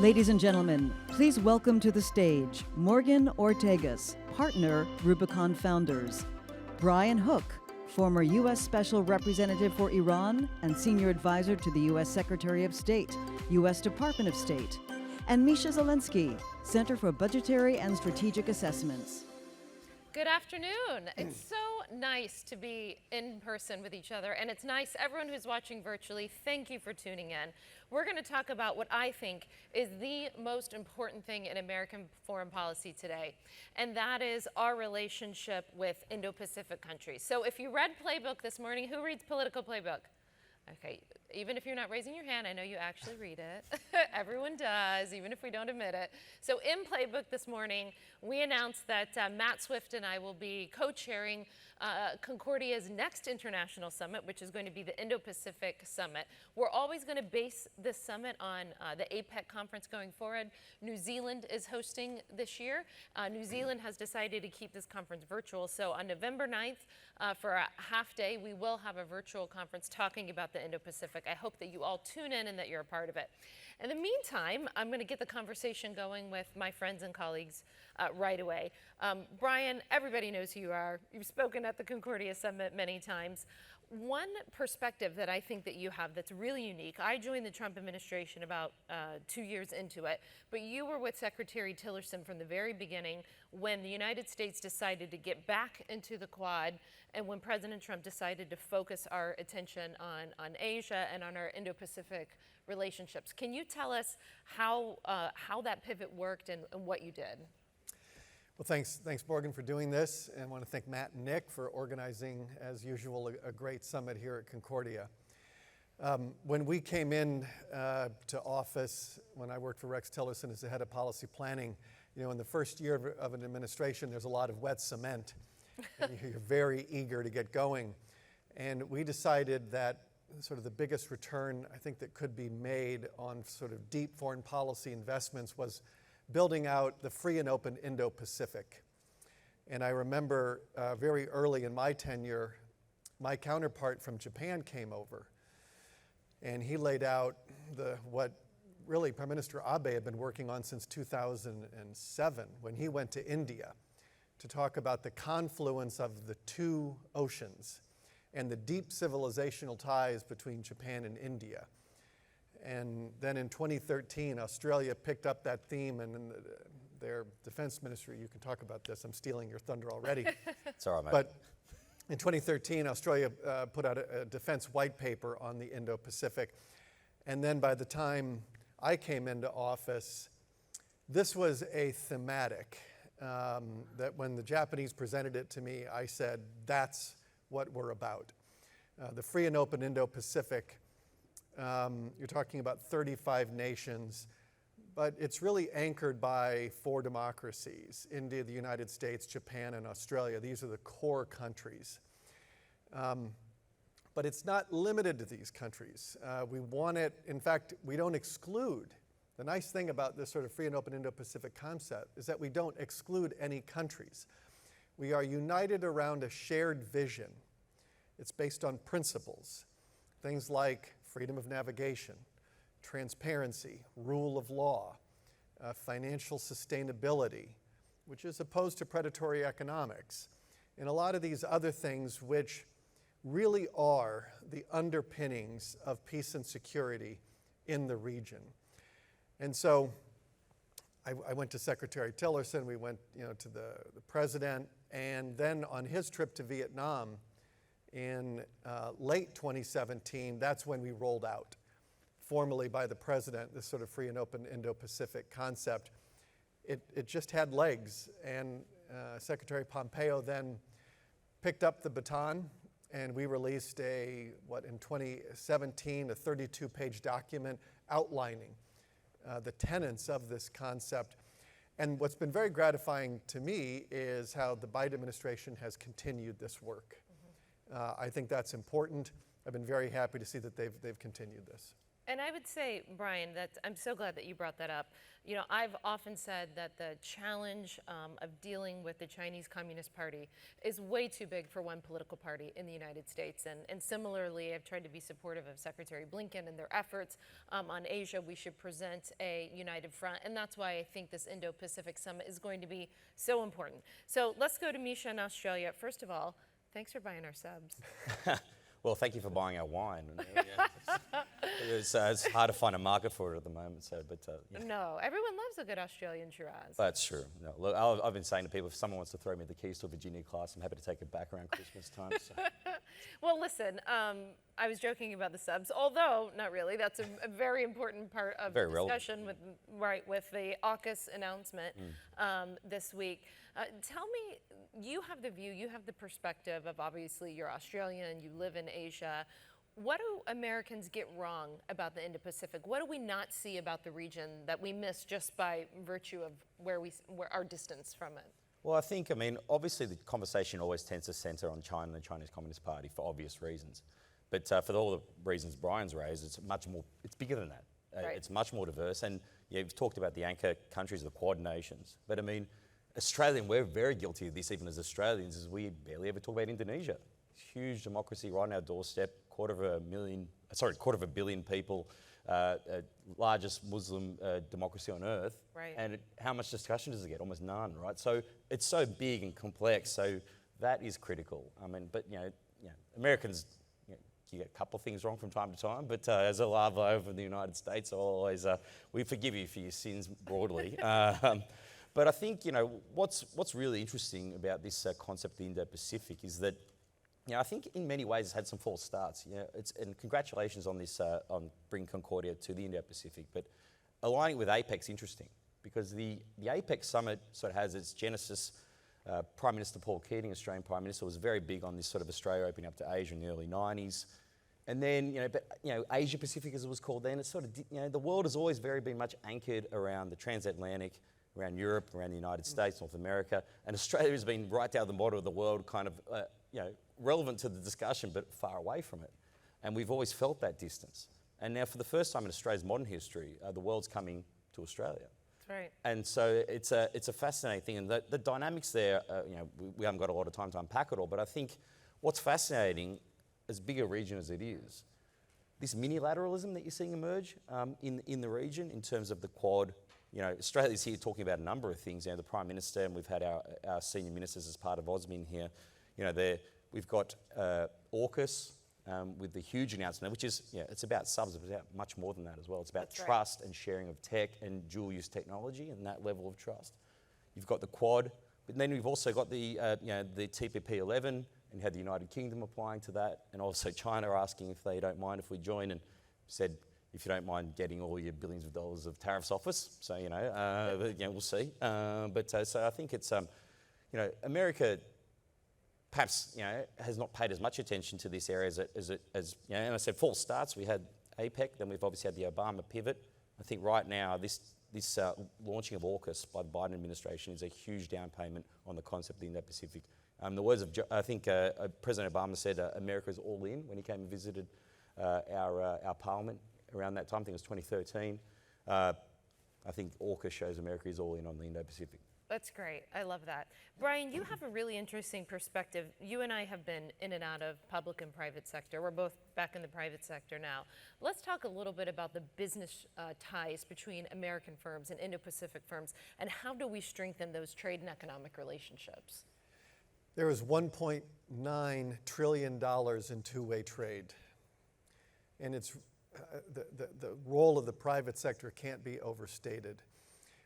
Ladies and gentlemen, please welcome to the stage Morgan Ortagus, partner, Rubicon Founders, Brian Hook, former U.S. Special Representative for Iran and Senior Advisor to the U.S. Secretary of State, U.S. Department of State, and Misha Zelensky, Center for Budgetary and Strategic Assessments. Good afternoon. It's so nice to be in person with each other, and it's nice, everyone who's watching virtually, thank you for tuning in. We're going to talk about what I think is the most important thing in American foreign policy today, and that is our relationship with Indo-Pacific countries. So if you read Playbook this morning, who reads Political Playbook? Okay, even if you're not raising your hand, I know you actually read it. Everyone does, even if we don't admit it. So in Playbook this morning, we announced that Matt Swift and I will be co-chairing Concordia's next international summit, which is going to be the Indo-Pacific Summit. We're always going to base this summit on the APEC conference going forward. New Zealand is hosting this year. New Zealand has decided to keep this conference virtual. So on November 9th, for a half day, we will have a virtual conference talking about the Indo-Pacific. I hope that you all tune in and that you're a part of it. In the meantime, I'm going to get the conversation going with my friends and colleagues right away. Brian, everybody knows who you are. You've spoken at the Concordia Summit many times. One perspective that I think that you have that's really unique, I joined the Trump administration about 2 years into it, but you were with Secretary Tillerson from the very beginning when the United States decided to get back into the Quad and when President Trump decided to focus our attention on Asia and on our Indo-Pacific relationships. Can you tell us how that pivot worked and what you did? Well, thanks, Morgan, for doing this. And I want to thank Matt and Nick for organizing, as usual, a great summit here at Concordia. When we came in to office, when I worked for Rex Tillerson as the head of policy planning, in the first year of an administration, there's a lot of wet cement. And you're very eager to get going. And we decided that sort of the biggest return, I think, that could be made on sort of deep foreign policy investments was building out the free and open Indo-Pacific. And I remember very early in my tenure, my counterpart from Japan came over, and he laid out what really Prime Minister Abe had been working on since 2007 when he went to India to talk about the confluence of the two oceans and the deep civilizational ties between Japan and India. And then in 2013, Australia picked up that theme, and their defense ministry, you can talk about this, I'm stealing your thunder already. It's all right, but in 2013, Australia put out a defense white paper on the Indo-Pacific. And then by the time I came into office, this was a thematic that when the Japanese presented it to me, I said, that's what we're about. The free and open Indo-Pacific. You're talking about 35 nations, but it's really anchored by 4 democracies: India, the United States, Japan, and Australia. These are the core countries. But it's not limited to these countries. We want it, in fact, we don't exclude. The nice thing about this sort of free and open Indo-Pacific concept is that we don't exclude any countries. We are united around a shared vision. It's based on principles, things like freedom of navigation, transparency, rule of law, financial sustainability, which is opposed to predatory economics, and a lot of these other things which really are the underpinnings of peace and security in the region. And so I went to Secretary Tillerson, we went to the president, and then on his trip to Vietnam, in late 2017, that's when we rolled out formally by the president this sort of free and open Indo-Pacific concept. It just had legs, and Secretary Pompeo then picked up the baton, and we released in 2017, a 32-page document outlining the tenets of this concept. And what's been very gratifying to me is how the Biden administration has continued this work. I think that's important. I've been very happy to see that they've continued this. And I would say, Brian, that I'm so glad that you brought that up. You know, I've often said that the challenge of dealing with the Chinese Communist Party is way too big for one political party in the United States. And similarly, I've tried to be supportive of Secretary Blinken and their efforts on Asia. We should present a united front. And that's why I think this Indo-Pacific Summit is going to be so important. So let's go to Misha in Australia. First of all, thanks for buying our subs. Well, thank you for buying our wine. It's hard to find a market for it at the moment. No, everyone loves a good Australian Shiraz. That's true. No, look, I've been saying to people, if someone wants to throw me the keys to a Virginia class, I'm happy to take it back around Christmas time. So. Well, listen, I was joking about the subs, although not really. That's a very important part of the discussion with the AUKUS announcement this week. Tell me, you have the view, you have the perspective of, obviously you're Australian, you live in Asia. What do Americans get wrong about the Indo-Pacific? What do we not see about the region that we miss just by virtue of where our distance from it? Well, I mean, obviously the conversation always tends to centre on China and the Chinese Communist Party for obvious reasons. But for all the reasons Brian's raised, it's bigger than that. Right. It's much more diverse. And you've talked about the anchor countries, the Quad nations. But I mean, Australia, we're very guilty of this even as Australians, is we barely ever talk about Indonesia. Huge democracy right on our doorstep, quarter of a billion people, largest Muslim democracy on earth. Right. And how much discussion does it get? Almost none, right? So it's so big and complex. So that is critical. I mean, but Americans, you get a couple of things wrong from time to time. But as a lava over in the United States, I'll always we forgive you for your sins broadly. But I think what's really interesting about this concept of the Indo-Pacific is that. I think in many ways it's had some false starts. And congratulations on this, on bringing Concordia to the Indo-Pacific. But aligning with APEC's interesting because the APEC summit sort of has its genesis. Prime Minister Paul Keating, Australian Prime Minister, was very big on this sort of Australia opening up to Asia in the early 90s. And then, Asia Pacific as it was called then, it's sort of, the world has always been much anchored around the transatlantic, around Europe, around the United States, North America. And Australia has been right down the bottom of the world, kind of, relevant to the discussion, but far away from it. And we've always felt that distance. And now for the first time in Australia's modern history, the world's coming to Australia. That's right. And so it's a fascinating thing. And the dynamics there, we haven't got a lot of time to unpack it all, but I think what's fascinating, as big a region as it is, this minilateralism that you're seeing emerge in the region in terms of the Quad. Australia's here talking about a number of things. The Prime Minister, and we've had our senior ministers as part of AUSMIN here. We've got AUKUS with the huge announcement, which is, it's about subs, it's about much more than that as well. It's about trust and sharing of tech and dual-use technology and that level of trust. You've got the Quad, but then we've also got the TPP-11, and you had the United Kingdom applying to that, and also China asking if they don't mind if we join, and said, if you don't mind getting all your billions of dollars of tariffs off us. So, we'll see. So I think it's, America perhaps has not paid as much attention to this area as and I said false starts. We had APEC, then we've obviously had the Obama pivot. I think right now this launching of AUKUS by the Biden administration is a huge down payment on the concept of the Indo-Pacific. The words of I think President Obama said America's all in when he came and visited our parliament around that time. I think it was 2013. I think AUKUS shows America is all in on the Indo-Pacific. That's great. I love that. Brian, you have a really interesting perspective. You and I have been in and out of public and private sector. We're both back in the private sector now. Let's talk a little bit about the business ties between American firms and Indo-Pacific firms, and how do we strengthen those trade and economic relationships? There is $1.9 trillion in two-way trade. And it's the role of the private sector can't be overstated.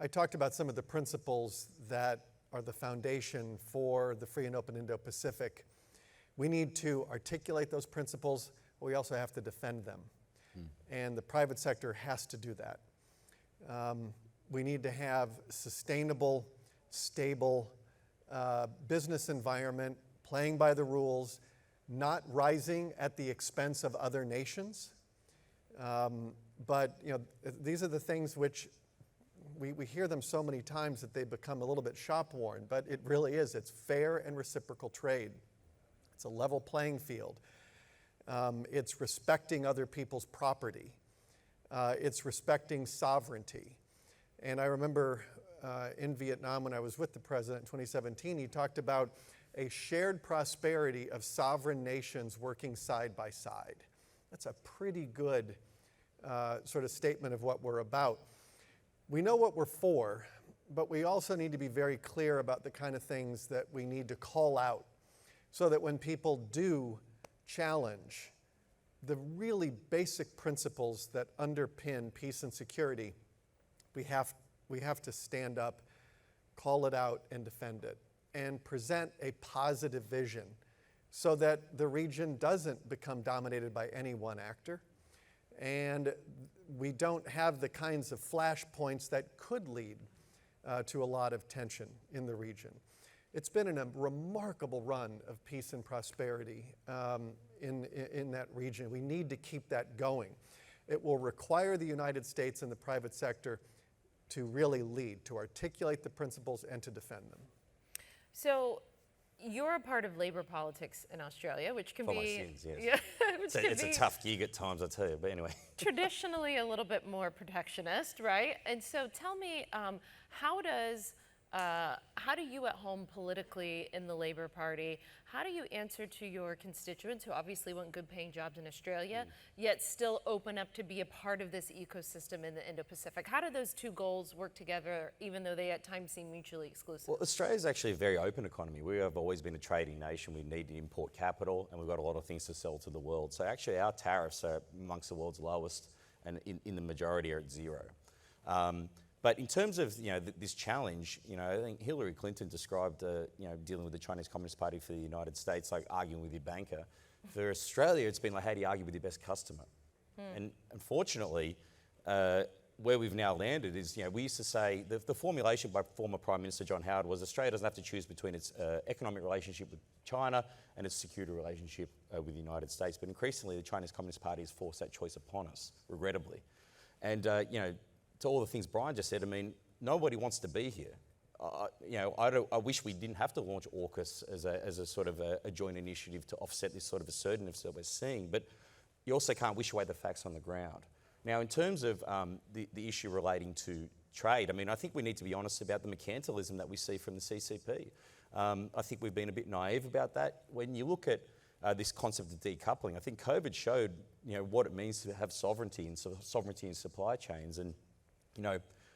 I talked about some of the principles that are the foundation for the free and open Indo-Pacific. We need to articulate those principles, but we also have to defend them. And the private sector has to do that. We need to have sustainable, stable business environment, playing by the rules, not rising at the expense of other nations. But these are the things which we hear them so many times that they become a little bit shop-worn, but it really is. It's fair and reciprocal trade. It's a level playing field. It's respecting other people's property. It's respecting sovereignty. And I remember in Vietnam when I was with the president in 2017, he talked about a shared prosperity of sovereign nations working side by side. That's a pretty good sort of statement of what we're about. We know what we're for, but we also need to be very clear about the kind of things that we need to call out so that when people do challenge the really basic principles that underpin peace and security, we have to stand up, call it out, and defend it, and present a positive vision so that the region doesn't become dominated by any one actor, and we don't have the kinds of flashpoints that could lead to a lot of tension in the region. It's been a remarkable run of peace and prosperity in that region. We need to keep that going. It will require the United States and the private sector to really lead, to articulate the principles and to defend them. So you're a part of Labour politics in Australia, which can For my be sins, yes. yeah, which can It's be a tough gig at times, I tell you, but anyway. traditionally a little bit more protectionist, right? And so tell me, how do you at home politically in the Labour Party, how do you answer to your constituents who obviously want good paying jobs in Australia, yet still open up to be a part of this ecosystem in the Indo-Pacific? How do those two goals work together, even though they at times seem mutually exclusive? Well, Australia's actually a very open economy. We have always been a trading nation. We need to import capital, and we've got a lot of things to sell to the world. So actually our tariffs are amongst the world's lowest, and in the majority are at zero. But in terms of this challenge, I think Hillary Clinton described dealing with the Chinese Communist Party for the United States like arguing with your banker. For Australia, it's been like, how do you argue with your best customer? And unfortunately, where we've now landed is, we used to say the formulation by former Prime Minister John Howard was Australia doesn't have to choose between its economic relationship with China and its security relationship with the United States. But increasingly, the Chinese Communist Party has forced that choice upon us, regrettably. And to all the things Brian just said, I mean, nobody wants to be here. I wish we didn't have to launch AUKUS as a sort of a joint initiative to offset this sort of assertiveness that we're seeing, but you also can't wish away the facts on the ground. Now, in terms of the issue relating to trade, I mean, I think we need to be honest about the mercantilism that we see from the CCP. I think we've been a bit naive about that. When you look at this concept of decoupling, I think COVID showed what it means to have sovereignty and sovereignty in supply chains, and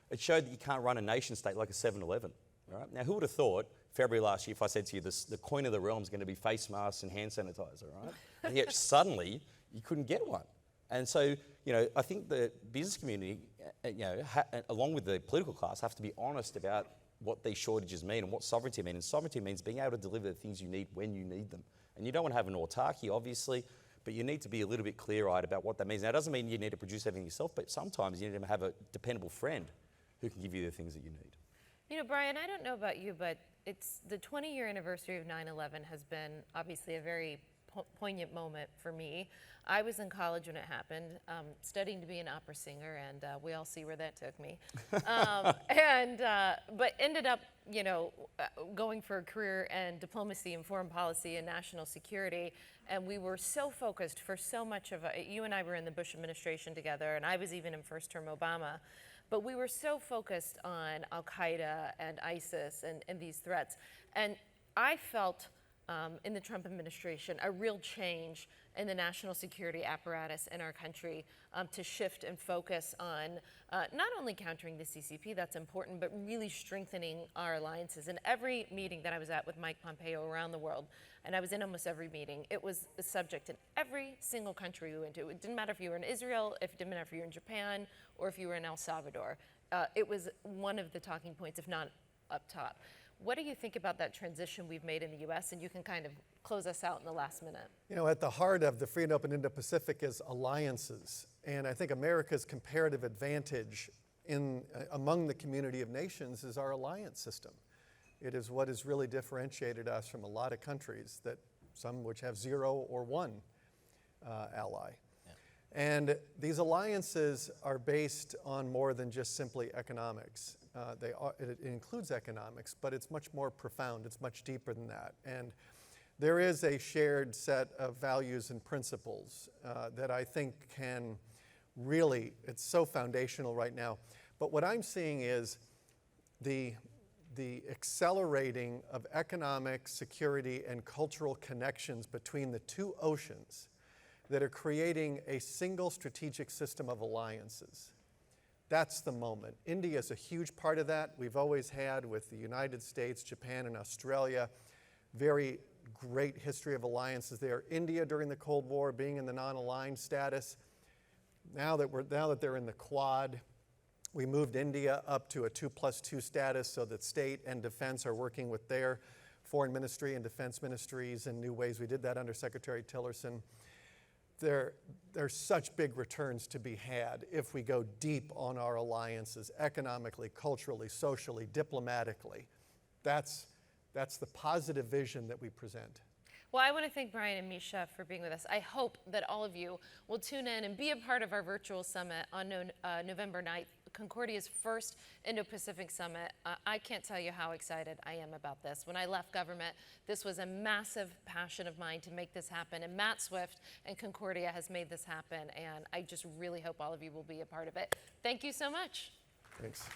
it showed that you can't run a nation state like a 7-Eleven. Right? Now, who would have thought February last year if I said to you the coin of the realm is going to be face masks and hand sanitizer, right? And yet suddenly you couldn't get one. And so, I think the business community, along with the political class, have to be honest about what these shortages mean and what sovereignty means. And sovereignty means being able to deliver the things you need when you need them. And you don't want to have an autarky, obviously, but you need to be a little bit clear-eyed about what that means. Now, it doesn't mean you need to produce everything yourself, but sometimes you need to have a dependable friend who can give you the things that you need. Brian, I don't know about you, but it's the 20-year anniversary of 9/11 has been obviously a very poignant moment for me. I was in college when it happened, studying to be an opera singer, and we all see where that took me. But ended up, going for a career in diplomacy and foreign policy and national security. And we were so focused for so much of it. You and I were in the Bush administration together, and I was even in first-term Obama. But we were so focused on Al-Qaeda and ISIS and these threats. And I felt in the Trump administration a real change in the national security apparatus in our country to shift and focus on not only countering the CCP, that's important, but really strengthening our alliances. In every meeting that I was at with Mike Pompeo around the world, and I was in almost every meeting, it was a subject in every single country we went to. It didn't matter if you were in Israel, it didn't matter if you were in Japan, or if you were in El Salvador. It was one of the talking points, if not up top. What do you think about that transition we've made in the U.S.? And you can kind of close us out in the last minute. At the heart of the free and open Indo-Pacific is alliances. And I think America's comparative advantage among the community of nations is our alliance system. It is what has really differentiated us from a lot of countries, some which have 0 or 1 ally. And these alliances are based on more than just simply economics. It includes economics, but it's much more profound. It's much deeper than that. And there is a shared set of values and principles that I think can really, it's so foundational right now. But what I'm seeing is the accelerating of economic, security, and cultural connections between the two oceans that are creating a single strategic system of alliances. That's the moment. India is a huge part of that. We've always had with the United States, Japan, and Australia, very great history of alliances there. India during the Cold War being in the non-aligned status. Now that they're in the Quad, we moved India up to a 2+2 status so that state and defense are working with their foreign ministry and defense ministries in new ways. We did that under Secretary Tillerson. There's such big returns to be had if we go deep on our alliances economically, culturally, socially, diplomatically. That's the positive vision that we present. Well, I want to thank Brian and Misha for being with us. I hope that all of you will tune in and be a part of our virtual summit on November 9th, Concordia's first Indo-Pacific Summit. I can't tell you how excited I am about this. When I left government, this was a massive passion of mine to make this happen, and Matt Swift and Concordia has made this happen, and I just really hope all of you will be a part of it. Thank you so much. Thanks.